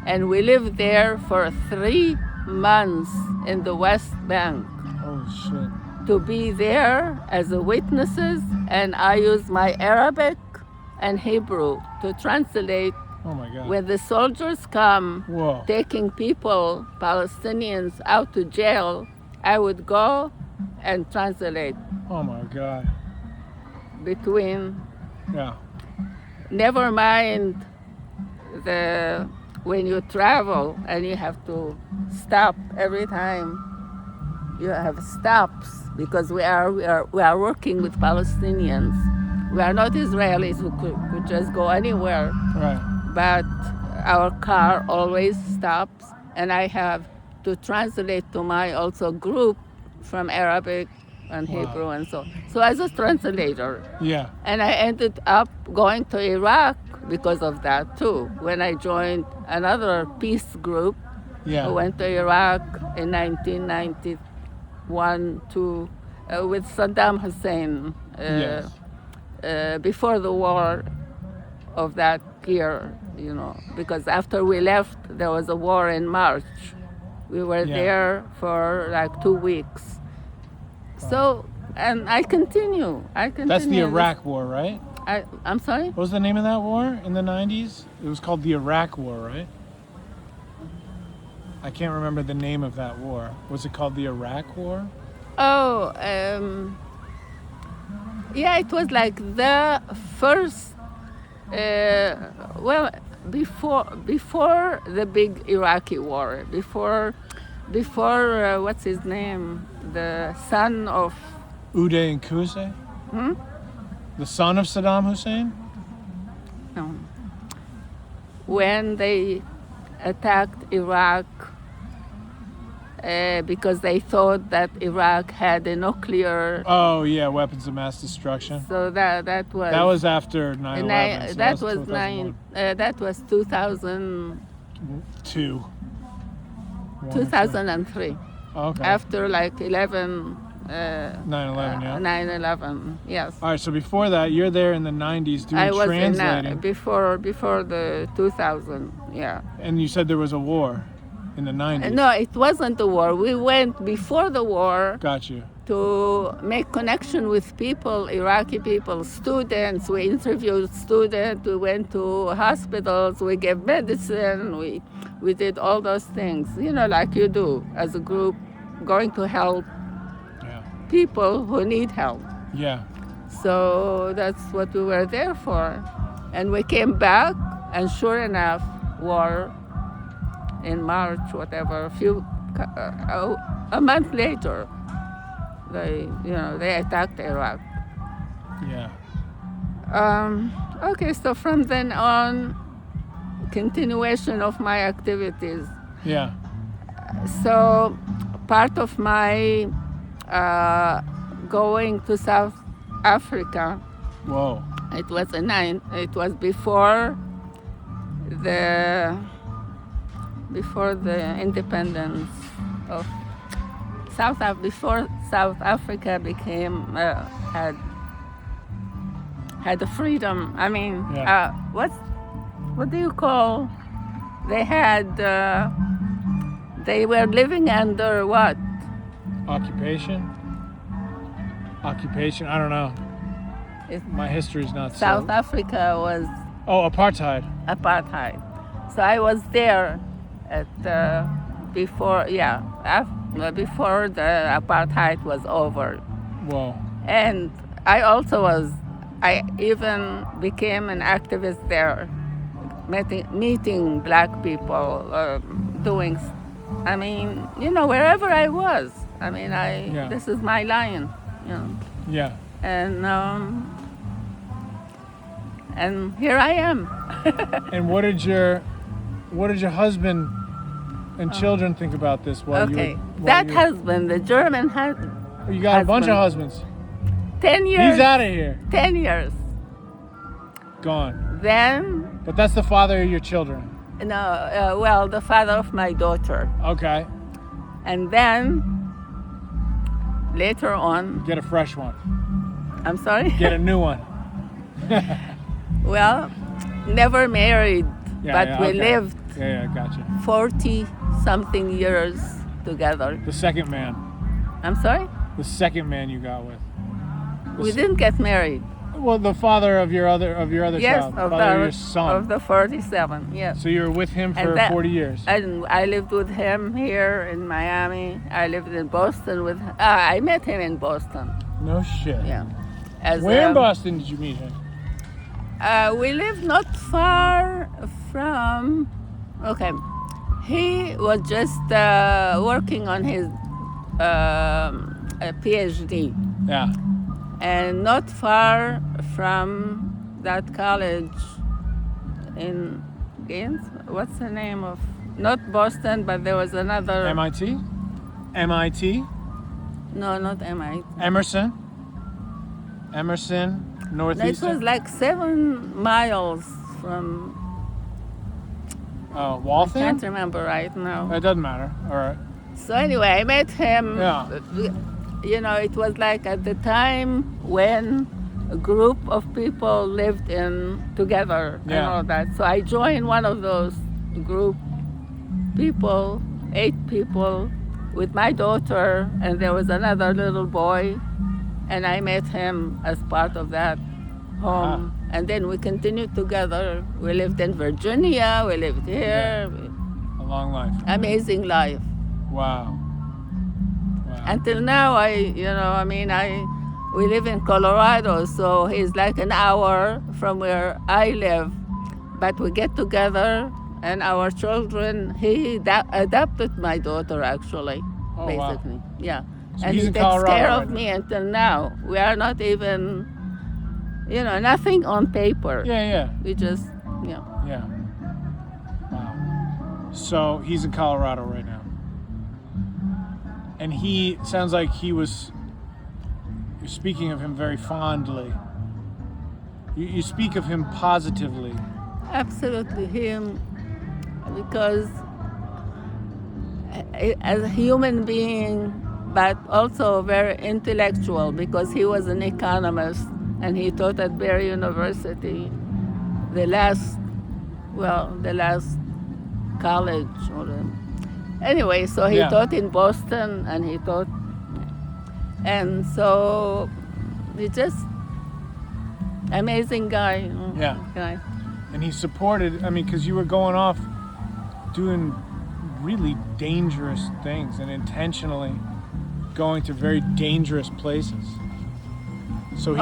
Speaker 2: and we lived there for 3 months in the West Bank.
Speaker 1: Oh shit.
Speaker 2: To be there as a witnesses, and I used my Arabic and Hebrew to translate.
Speaker 1: Oh my God.
Speaker 2: When the soldiers come
Speaker 1: Whoa.
Speaker 2: taking people, Palestinians, out to jail, I would go and translate
Speaker 1: Oh my God.
Speaker 2: between.
Speaker 1: Yeah.
Speaker 2: Never mind when you travel and you have to stop every time. You have stops because we are working with Palestinians. We are not Israelis who could just go anywhere.
Speaker 1: Right.
Speaker 2: But our car always stops, and I have to translate to my also group from Arabic and Hebrew and so. So as a translator.
Speaker 1: Yeah.
Speaker 2: And I ended up going to Iraq because of that too. When I joined another peace group,
Speaker 1: Yeah.
Speaker 2: I went to Iraq in 1991 with Saddam Hussein.
Speaker 1: Yes.
Speaker 2: Before the war of that year, because after we left, there was a war in March. We were there for like 2 weeks. So, and I continue.
Speaker 1: That's the Iraq War, right?
Speaker 2: I'm sorry?
Speaker 1: What was the name of that war in the 90s? It was called the Iraq War, right? I can't remember the name of that war. Was it called the Iraq War?
Speaker 2: Oh, yeah, it was like the first, before the big Iraqi war, before what's his name? The son of...
Speaker 1: Uday and Qusay? The son of Saddam Hussein?
Speaker 2: No. When they attacked Iraq because they thought that Iraq had a nuclear...
Speaker 1: Oh yeah, weapons of mass destruction.
Speaker 2: So that was...
Speaker 1: That was after 9/11. So
Speaker 2: that was
Speaker 1: 2001.
Speaker 2: that was 2000... 2003.
Speaker 1: Okay.
Speaker 2: After like 11...
Speaker 1: 9/11, yeah.
Speaker 2: 9/11, yes.
Speaker 1: All right, so before that, you're there in the 90s doing
Speaker 2: I was
Speaker 1: translating.
Speaker 2: before the 2000, yeah.
Speaker 1: And you said there was a war in the 90s.
Speaker 2: No, it wasn't the war. We went before the war
Speaker 1: Got you.
Speaker 2: to make connection with people, Iraqi people, students. We interviewed students. We went to hospitals. We gave medicine. We did all those things, like you do as a group, going to help people who need help.
Speaker 1: Yeah.
Speaker 2: So that's what we were there for. And we came back, and sure enough, war in March, whatever, a month later, they attacked Iraq.
Speaker 1: Yeah.
Speaker 2: Okay, so from then on, continuation of my activities.
Speaker 1: Yeah.
Speaker 2: So part of my going to South Africa
Speaker 1: Whoa.
Speaker 2: It was it was before the independence of before South Africa became had the freedom. I mean,
Speaker 1: Yeah.
Speaker 2: What do you call? They had they were living under what?
Speaker 1: Occupation? Occupation? I don't know. My history's not
Speaker 2: South Africa was
Speaker 1: Oh, apartheid.
Speaker 2: apartheid. So I was there at before before the apartheid was over.
Speaker 1: Whoa.
Speaker 2: And I even became an activist there, meeting black people, I mean, wherever I was. I mean, this is my line,
Speaker 1: Yeah.
Speaker 2: And here I am.
Speaker 1: And what did your husband and children think about this?
Speaker 2: Husband, the German husband.
Speaker 1: You got a bunch of husbands.
Speaker 2: 10 years.
Speaker 1: He's out of here.
Speaker 2: 10 years.
Speaker 1: Gone.
Speaker 2: Then.
Speaker 1: But that's the father of your children.
Speaker 2: No, the father of my daughter.
Speaker 1: Okay.
Speaker 2: And then, later on.
Speaker 1: Get a fresh one.
Speaker 2: I'm sorry?
Speaker 1: Get a new one.
Speaker 2: Well, never married, but we lived.
Speaker 1: Yeah, gotcha.
Speaker 2: 40-something years together.
Speaker 1: The second man.
Speaker 2: I'm sorry?
Speaker 1: The second man you got with.
Speaker 2: We didn't get married.
Speaker 1: Well, the father of your other child, father of your son.
Speaker 2: Of the 47, yes.
Speaker 1: So you were with him for 40 years.
Speaker 2: I lived with him here in Miami. I lived in Boston with. I met him in Boston.
Speaker 1: No shit.
Speaker 2: Yeah.
Speaker 1: Where in Boston did you meet him?
Speaker 2: We lived not far from. Okay, he was just working on his PhD.
Speaker 1: Yeah.
Speaker 2: And not far from that college in Gaines. What's the name of? Not Boston, but there was another.
Speaker 1: MIT? MIT?
Speaker 2: No, not MIT.
Speaker 1: Emerson? Northeastern?
Speaker 2: It was like 7 miles from.
Speaker 1: Waltham?
Speaker 2: I can't remember right now.
Speaker 1: It doesn't matter. All right.
Speaker 2: So anyway, I met him.
Speaker 1: Yeah.
Speaker 2: It was like at the time when a group of people lived together and all that. So I joined one of those group people, 8 people, with my daughter, and there was another little boy, and I met him as part of that home. And then we continued together. We lived in Virginia, we lived here.
Speaker 1: A long life.
Speaker 2: Amazing life.
Speaker 1: Wow.
Speaker 2: Until now, we live in Colorado, so he's like an hour from where I live. But we get together, and our children, he adopted my daughter, actually, basically.
Speaker 1: Wow.
Speaker 2: Yeah.
Speaker 1: So
Speaker 2: and
Speaker 1: he's
Speaker 2: he
Speaker 1: in
Speaker 2: takes
Speaker 1: Colorado
Speaker 2: care
Speaker 1: right
Speaker 2: of
Speaker 1: now.
Speaker 2: me until now. We are not even, nothing on paper.
Speaker 1: Yeah.
Speaker 2: We just,
Speaker 1: Yeah. Wow. So he's in Colorado right now. And he sounds like you're speaking of him very fondly. You speak of him positively.
Speaker 2: Absolutely him, because as a human being, but also very intellectual, because he was an economist and he taught at Berry University, the last college. Anyway, so he taught in Boston, and so he's just amazing guy. Guy.
Speaker 1: And he supported, because you were going off doing really dangerous things and intentionally going to very dangerous places. So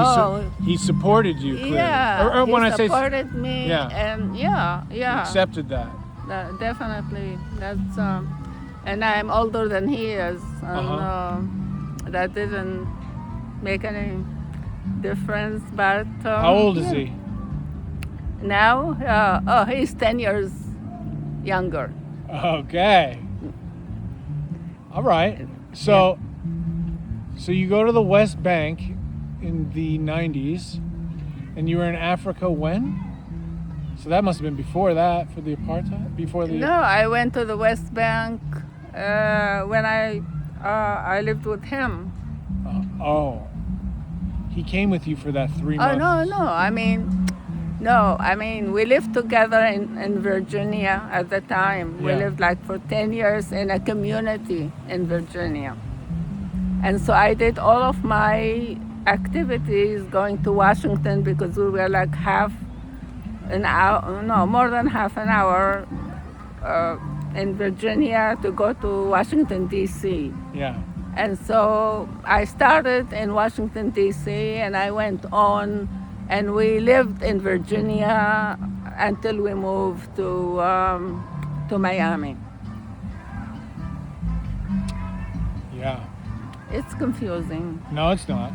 Speaker 1: he supported you clearly.
Speaker 2: Yeah,
Speaker 1: or when
Speaker 2: he
Speaker 1: I say
Speaker 2: supported me, and
Speaker 1: he accepted that.
Speaker 2: Definitely. That's and I'm older than he is, and that didn't make any difference. But
Speaker 1: how old is he?
Speaker 2: Now, he's 10 years younger.
Speaker 1: Okay. All right. So you go to the West Bank in the 90s, And you were in Africa when? So that must have been before that, for the apartheid? Before the...
Speaker 2: No, I went to the West Bank when I lived with him.
Speaker 1: Oh. He came with you for that 3 months?
Speaker 2: Oh, no. I mean, we lived together in Virginia at the time. We
Speaker 1: Yeah.
Speaker 2: lived like for 10 years in a community in Virginia. And so I did all of my activities going to Washington because we were like more than half an hour in Virginia to go to Washington, D.C.
Speaker 1: Yeah.
Speaker 2: And so I started in Washington, D.C., and I went on, and we lived in Virginia until we moved to Miami.
Speaker 1: Yeah.
Speaker 2: It's confusing.
Speaker 1: No, it's not.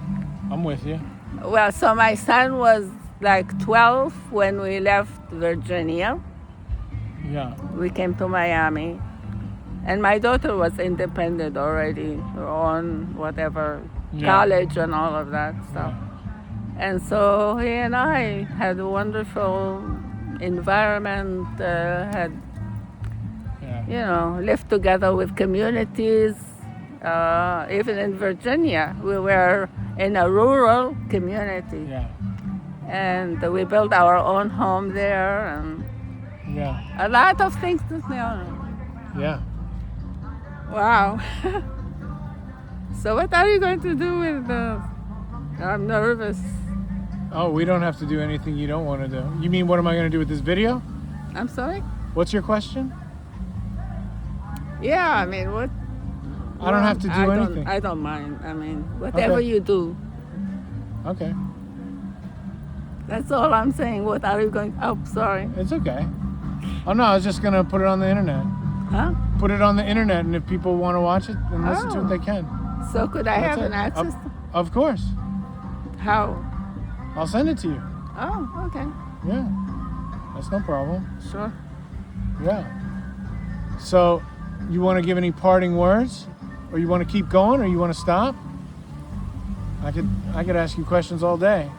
Speaker 1: I'm with you.
Speaker 2: Well, so my son was like 12 when we left Virginia.
Speaker 1: Yeah.
Speaker 2: We came to Miami. And my daughter was independent already, on whatever, college and all of that stuff.
Speaker 1: Yeah.
Speaker 2: And so he and I had a wonderful environment, lived together with communities. Even in Virginia, we were in a rural community.
Speaker 1: Yeah.
Speaker 2: And we built our own home there, and a lot of things to know.
Speaker 1: Yeah.
Speaker 2: Wow. So what are you going to do with I'm nervous.
Speaker 1: Oh, we don't have to do anything you don't want to do. You mean what am I going to do with this video?
Speaker 2: I'm sorry?
Speaker 1: What's your question?
Speaker 2: Yeah, I mean, what?
Speaker 1: I don't have to do anything.
Speaker 2: I don't mind. I mean, whatever you do.
Speaker 1: Okay.
Speaker 2: That's all I'm saying. What are you going... Oh, sorry.
Speaker 1: It's okay. Oh, no, I was just going to put it on the internet.
Speaker 2: Huh?
Speaker 1: Put it on the internet, and if people want to watch it and listen to it, they can.
Speaker 2: So could I have an access?
Speaker 1: Of course.
Speaker 2: How?
Speaker 1: I'll send it to you.
Speaker 2: Oh, okay.
Speaker 1: Yeah. That's no problem.
Speaker 2: Sure.
Speaker 1: Yeah. So, you want to give any parting words? Or you want to keep going, or you want to stop? I could ask you questions all day.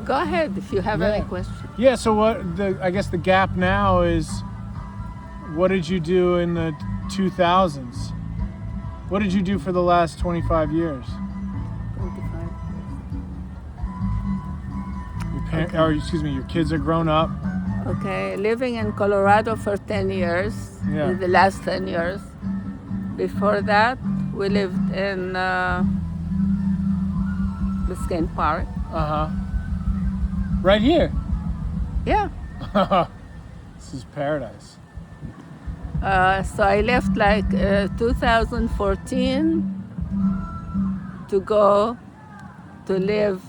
Speaker 2: Go ahead if you have any questions.
Speaker 1: Yeah, so I guess the gap now is, what did you do in the 2000s? What did you do for the last 25 years?
Speaker 2: 25.
Speaker 1: Your kids are grown up.
Speaker 2: Okay, living in Colorado for 10 years, the last 10 years. Before that, we lived in Biscayne Park.
Speaker 1: Uh-huh. Right here?
Speaker 2: Yeah.
Speaker 1: This is paradise.
Speaker 2: So I left like 2014 to go to live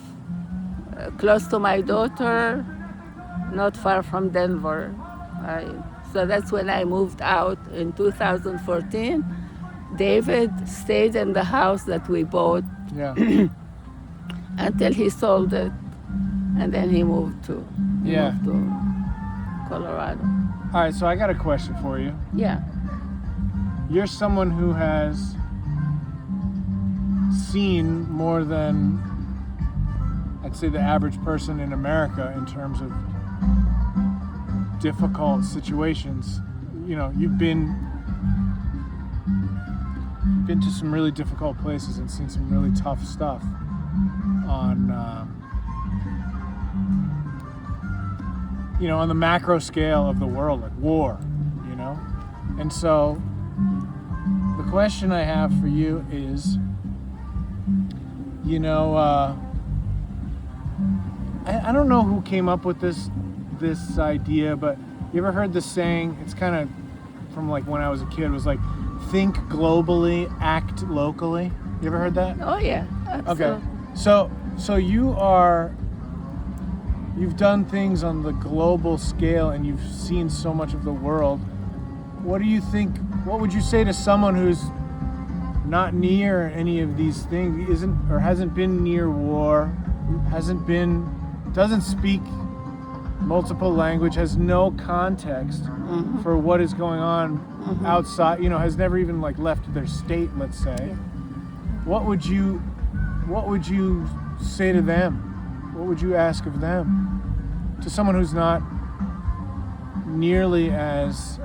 Speaker 2: close to my daughter, not far from Denver. So that's when I moved out in 2014. David stayed in the house that we bought until he sold it, and then he moved to Colorado.
Speaker 1: All right, so I got a question for you.
Speaker 2: Yeah.
Speaker 1: You're someone who has seen more than, I'd say, the average person in America in terms of difficult situations. You know, you've been to some really difficult places and seen some really tough stuff on on the macro scale of the world, like war, and so the question I have for you is, I don't know who came up with this idea, but you ever heard the saying, it's kind of from like when I was a kid, it was like, think globally, act locally. You ever heard that?
Speaker 2: Oh yeah, absolutely.
Speaker 1: Okay, so you've done things on the global scale and you've seen so much of the world. What do you think, what would you say to someone who's not near any of these things, hasn't been near war, doesn't speak multiple language, has no context for what is going on outside, has never even like left their state, let's say. What would you say to them? what would you ask of them? To someone who's not nearly as,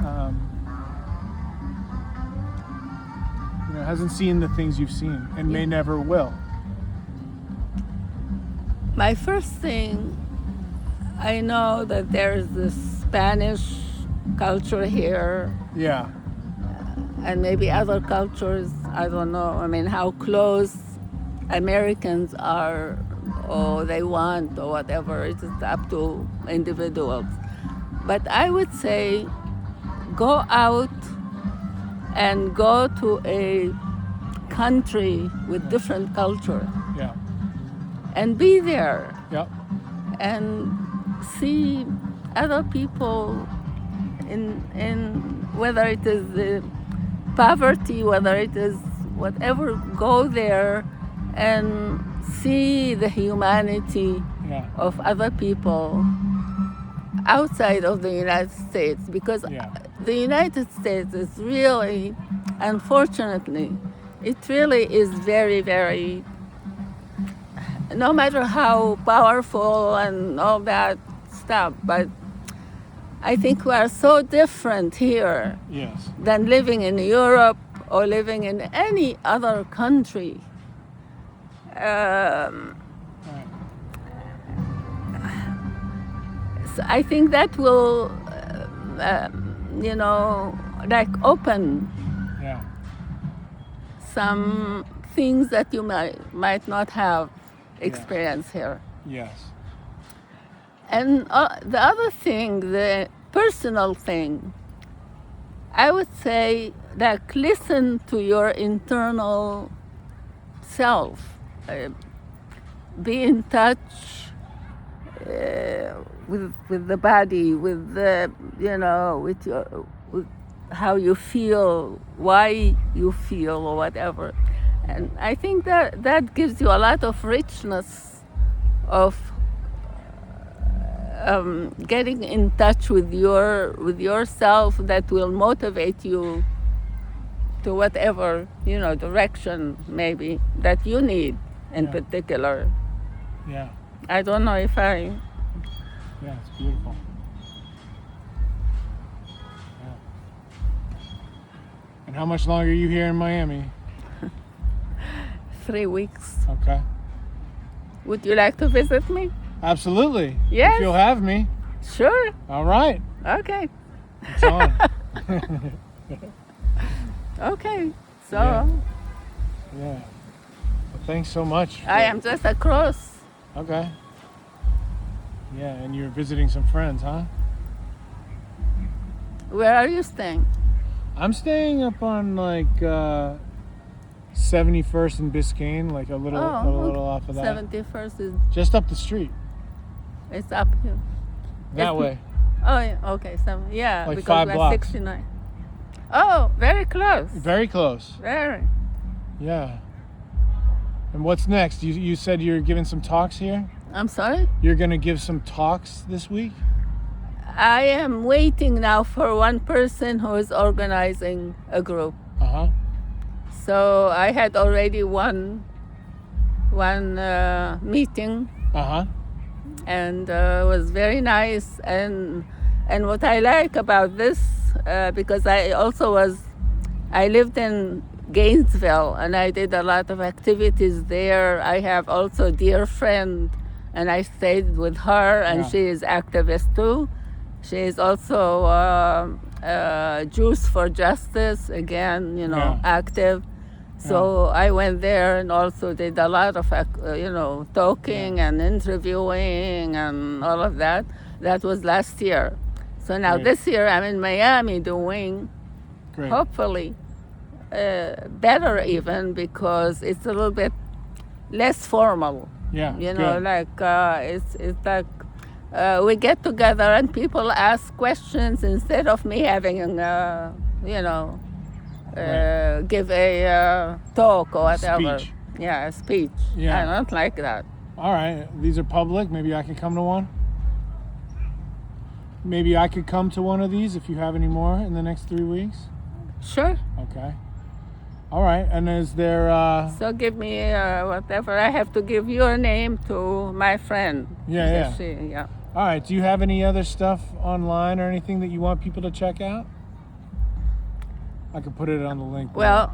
Speaker 1: hasn't seen the things you've seen and may never will.
Speaker 2: My first thing, I know that there's this Spanish culture here.
Speaker 1: Yeah.
Speaker 2: And maybe other cultures, I don't know. I mean, how close Americans are, or they want, or whatever. It's up to individuals. But I would say go out and go to a country with different culture.
Speaker 1: Yeah.
Speaker 2: And be there.
Speaker 1: Yeah.
Speaker 2: And see other people in whether it is the poverty, whether it is whatever, go there and see the humanity of other people outside of the United States, because the United States is really, unfortunately, it really is very, very, no matter how powerful and all that stuff, but I think we are so different here than living in Europe or living in any other country. So I think that will, like open some things that you might not have experienced here.
Speaker 1: Yes.
Speaker 2: And the other thing, the personal thing, I would say, like, listen to your internal self. Be in touch with the body, with the, with how you feel, why you feel, or whatever. And I think that gives you a lot of richness of getting in touch with yourself, that will motivate you to whatever direction maybe that you need in particular.
Speaker 1: Yeah.
Speaker 2: I don't know if I.
Speaker 1: Yeah, it's beautiful. Yeah. And how much longer are you here in Miami?
Speaker 2: 3 weeks.
Speaker 1: Okay.
Speaker 2: Would you like to visit me?
Speaker 1: Absolutely.
Speaker 2: Yes.
Speaker 1: If you'll have me.
Speaker 2: Sure.
Speaker 1: All right.
Speaker 2: Okay.
Speaker 1: It's on.
Speaker 2: Okay. So.
Speaker 1: Yeah. Well, thanks so much.
Speaker 2: I am just across.
Speaker 1: Okay. Yeah, and you're visiting some friends, huh?
Speaker 2: Where are you staying?
Speaker 1: I'm staying up on 71st and Biscayne, like a little off of that.
Speaker 2: 71st is
Speaker 1: just up the street.
Speaker 2: It's up here.
Speaker 1: That way.
Speaker 2: Oh, yeah. Okay. So yeah,
Speaker 1: like
Speaker 2: because
Speaker 1: 5
Speaker 2: we're
Speaker 1: blocks.
Speaker 2: 69. Oh, very close.
Speaker 1: Very close.
Speaker 2: Very.
Speaker 1: Yeah. And what's next? You said you're giving some talks here?
Speaker 2: I'm sorry?
Speaker 1: You're going to give some talks this week?
Speaker 2: I am waiting now for one person who is organizing a group.
Speaker 1: Uh-huh.
Speaker 2: So I had already one meeting.
Speaker 1: Uh-huh.
Speaker 2: And it was very nice. And what I like about this, because I lived in Gainesville, and I did a lot of activities there. I have also a dear friend, and I stayed with her, and she is activist too. She is also Jews for Justice, again, active. So I went there and also did a lot of, talking and interviewing and all of that. That was last year. So now this year I'm in Miami doing, hopefully, better even, because it's a little bit less formal.
Speaker 1: Yeah.
Speaker 2: It's like we get together and people ask questions instead of me having give a talk or whatever.
Speaker 1: Speech.
Speaker 2: Yeah, a speech.
Speaker 1: Yeah.
Speaker 2: I don't like that.
Speaker 1: All right. These are public. Maybe I can come to one. Maybe I could come to one of these if you have any more in the next 3 weeks.
Speaker 2: Sure.
Speaker 1: Okay. All right. And is there?
Speaker 2: So give me whatever. I have to give your name to my friend.
Speaker 1: Yeah.
Speaker 2: Yeah.
Speaker 1: All right. Do you have any other stuff online or anything that you want people to check out? I could put it on the link.
Speaker 2: Well,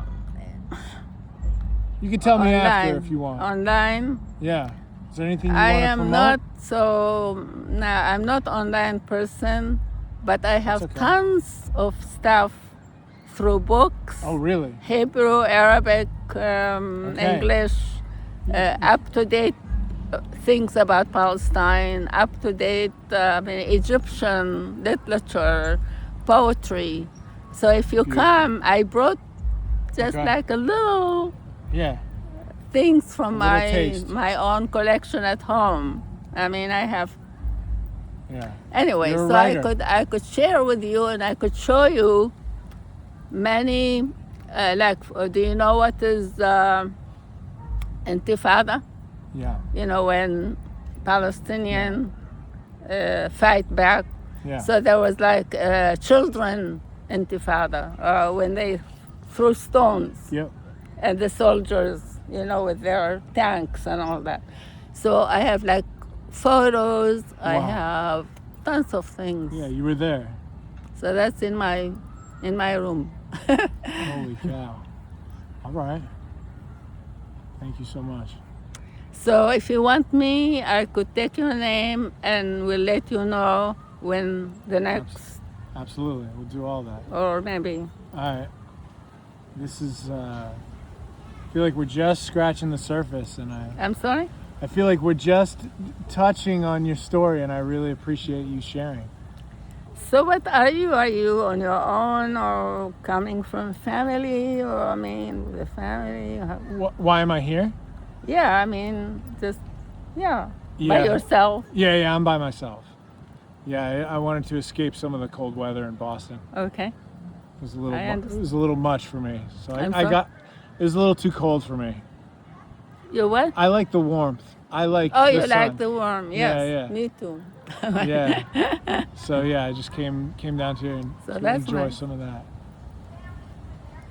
Speaker 1: you can tell me
Speaker 2: online,
Speaker 1: after if you want.
Speaker 2: Online.
Speaker 1: Yeah. Is there anything you
Speaker 2: I
Speaker 1: want to
Speaker 2: am
Speaker 1: promote?
Speaker 2: not so. No, I'm not online person, but I have
Speaker 1: okay.
Speaker 2: tons of stuff through books.
Speaker 1: Oh, really?
Speaker 2: Hebrew, Arabic,
Speaker 1: Okay.
Speaker 2: English, up-to-date things about Palestine, up-to-date Egyptian literature, poetry. So if you come, I brought just like a little things from my own collection at home. I mean, I have.
Speaker 1: Yeah.
Speaker 2: Anyway,
Speaker 1: You're a
Speaker 2: so
Speaker 1: writer.
Speaker 2: I could share with you, and I could show you many. Do you know what is Intifada?
Speaker 1: Yeah.
Speaker 2: You know, when Palestinian fight back.
Speaker 1: Yeah.
Speaker 2: So there was like children Intifada when they threw stones.
Speaker 1: Yep.
Speaker 2: And the soldiers, you know, with their tanks and all that. So I have like photos. Wow. I have tons of things.
Speaker 1: Yeah, you were there.
Speaker 2: So that's in my room.
Speaker 1: Holy cow. All right. Thank you so much.
Speaker 2: So if you want me, I could take your name and we'll let you know when the next.
Speaker 1: Absolutely. We'll do all that.
Speaker 2: Or maybe.
Speaker 1: All right. This is, I feel like we're just scratching the surface, and
Speaker 2: I'm sorry?
Speaker 1: I feel like we're just touching on your story, and I really appreciate you sharing.
Speaker 2: So what are you? Are you on your own or coming from family, or I mean, with a family?
Speaker 1: Why am I here?
Speaker 2: Yeah, I mean, just, by yourself.
Speaker 1: Yeah, I'm by myself. Yeah, I wanted to escape some of the cold weather in Boston.
Speaker 2: Okay.
Speaker 1: It was a little much for me. So it was a little too cold for me.
Speaker 2: You what?
Speaker 1: I like the warmth. I like
Speaker 2: the
Speaker 1: sun.
Speaker 2: Like the warmth. Yes.
Speaker 1: Yeah.
Speaker 2: Me too.
Speaker 1: Yeah. So I just came down here and to enjoy some of that.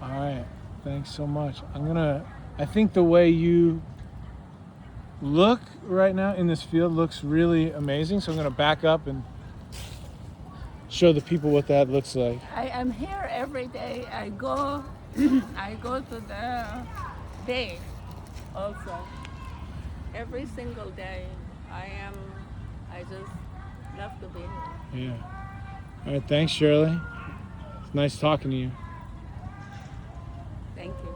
Speaker 1: All right. Thanks so much. I think the way you look right now in this field looks really amazing. So I'm going to back up and show the people what that looks like.
Speaker 2: I am here every day. I go to the day also. Every single day. I just love to be here.
Speaker 1: Yeah. All right, thanks, Shirley. It's nice talking to you.
Speaker 2: Thank you.